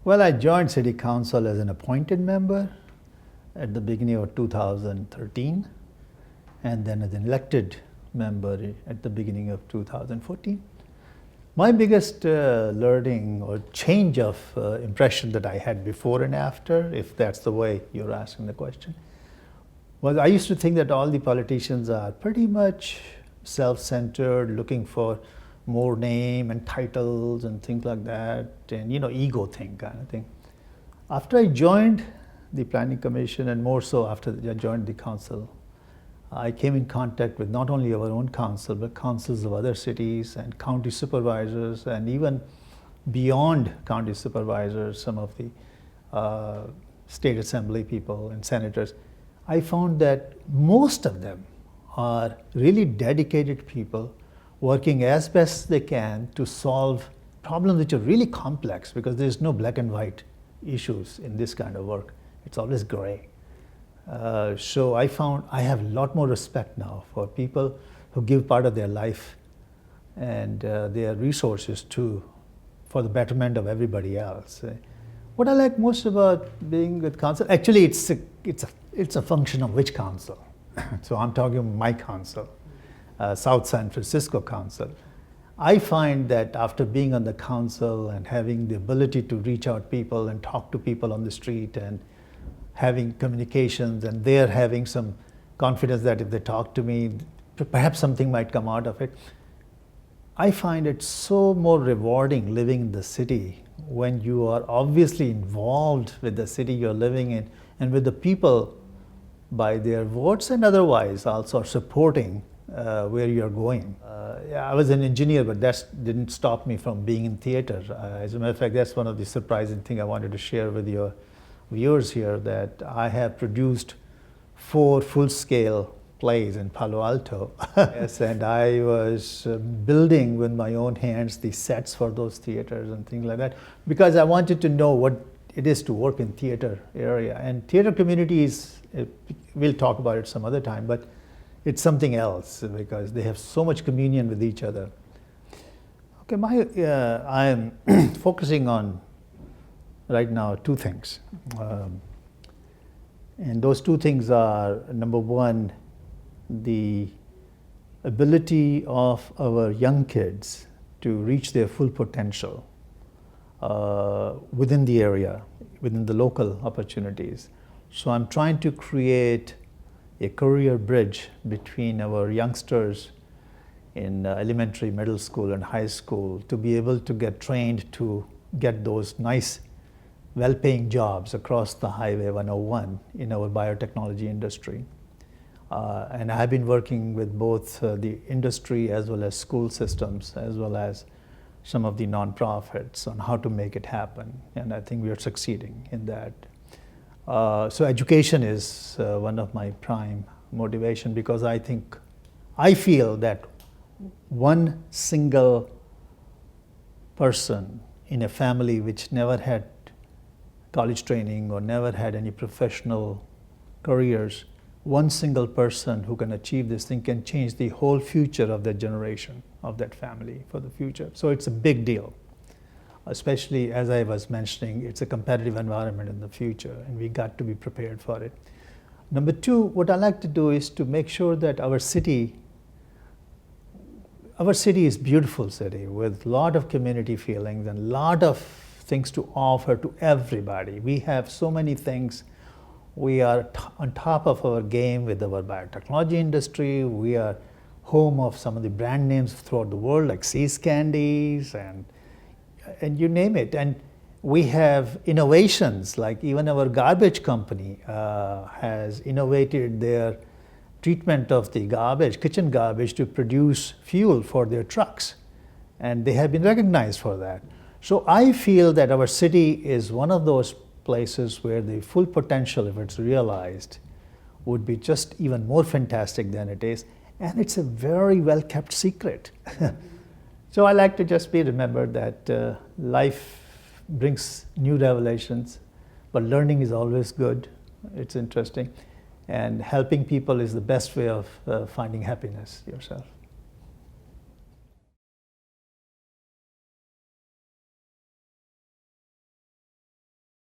Well, I joined City Council as an appointed member at the beginning of 2013, and then as an elected member at the beginning of 2014. My biggest learning or change of impression that I had before and after, if that's the way you're asking the question, was I used to think that all the politicians are pretty much self-centered, looking for more name and titles and things like that, and ego thing kind of thing. After I joined the Planning Commission, and more so after I joined the council, I came in contact with not only our own council, but councils of other cities and county supervisors, and even beyond county supervisors, some of the state assembly people and senators. I found that most of them are really dedicated people working as best they can to solve problems which are really complex, because there's no black and white issues in this kind of work. It's always gray. So I found I have a lot more respect now for people who give part of their life and their resources for the betterment of everybody else. What I like most about being with council, actually it's a function of which council. So I'm talking about my council, South San Francisco Council. I find that after being on the council and having the ability to reach out people and talk to people on the street and having communications, and they're having some confidence that if they talk to me, perhaps something might come out of it. I find it so more rewarding living in the city when you are obviously involved with the city you're living in and with the people by their votes and otherwise also supporting where you're going. I was an engineer, but that didn't stop me from being in theater. As a matter of fact, that's one of the surprising things I wanted to share with your viewers here, that I have produced 4 full-scale plays in Palo Alto. Yes, and I was building with my own hands the sets for those theaters and things like that, because I wanted to know what it is to work in theater area. And theater communities, we'll talk about it some other time, but it's something else because they have so much communion with each other. Okay, I am focusing on right now 2 things. And those 2 things are, number one, the ability of our young kids to reach their full potential within the area, within the local opportunities. So I'm trying to create a career bridge between our youngsters in elementary, middle school, and high school to be able to get trained to get those nice, well-paying jobs across the Highway 101 in our biotechnology industry. And I've been working with both the industry as well as school systems, as well as some of the nonprofits on how to make it happen. And I think we are succeeding in that. So education is one of my prime motivation, because I feel that one single person in a family which never had college training or never had any professional careers, one single person who can achieve this thing can change the whole future of that generation, of that family for the future. So it's a big deal. Especially, as I was mentioning, it's a competitive environment in the future, and we got to be prepared for it. Number 2, what I like to do is to make sure that our city is a beautiful city with a lot of community feelings and a lot of things to offer to everybody. We have so many things. We are on top of our game with our biotechnology industry. We are home of some of the brand names throughout the world, like See's Candies and you name it. And we have innovations, like even our garbage company has innovated their treatment of the garbage, kitchen garbage, to produce fuel for their trucks. And they have been recognized for that. So I feel that our city is one of those places where the full potential, if it's realized, would be just even more fantastic than it is. And it's a very well-kept secret. So I like to just be remembered that life brings new revelations, but learning is always good. It's interesting. And helping people is the best way of finding happiness yourself.